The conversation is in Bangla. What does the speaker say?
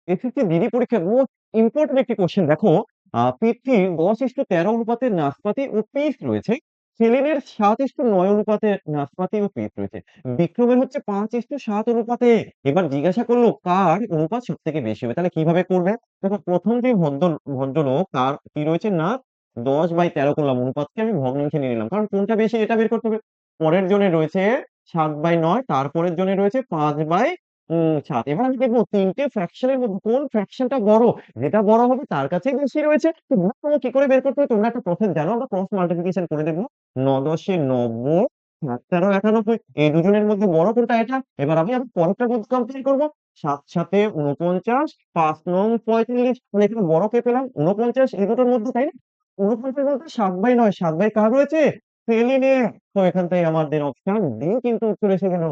এসএসসি জিডি পরীক্ষার মোস্ট ইম্পোর্টেন্ট একটি কোয়েশ্চেন দেখো। পৃথ্বীর 10:13 অনুপাতে নাশপাতি ও পিস রয়েছে। সেলেনের 7:9 অনুপাতে নাশপাতি ও পিস রয়েছে। বিক্রমের হচ্ছে 5:7 অনুপাতে। এবার জিজ্ঞাসা করলো কার অনুপাত সবথেকে বেশি হবে? তাহলে কিভাবে করবে? দেখো, প্রথম যে ভদ্রলোক তার কি রয়েছে না, 10/13 করলাম, অনুপাতকে আমি ভগ্নাংশে নিয়ে নিলাম। কারণ কোনটা বেশি এটা বের করতে হবে। পরের জনে রয়েছে 7/9, তারপরের জনে রয়েছে 5/7। এবার আমি দেখবো ৩ টে ফ্র্যাকশন এর মধ্যে কোন ফ্র্যাকশনটা বড়? যেটা বড় হবে তার কাছেই বেশি রয়েছে। তো ভাগফল কি করে বের করতে হয়? তোমরা একটা প্রসেস জানো, আমরা ক্রস মাল্টিপ্লিকেশন করে দেখবো। ৯×১০ = ৯০, ৭×১১ = ৯১। এই দুজনের মধ্যে বড় কোনটা? এটা। এবার আমি পরেরটার মধ্যে কম্পেয়ার করবো। ৭×৭ = ৪৯, ৫ × ৪৫। মানে এখানে বড় কে পেলাম? ৪৯ এই দুটোর মধ্যে, তাই না? ৪৯ বলতে ৭/৯, ৭ কার রয়েছে? সেলিনের। তো এখান থেকে আমাদের অপশন ডি কিন্তু উত্তর এসে গেল।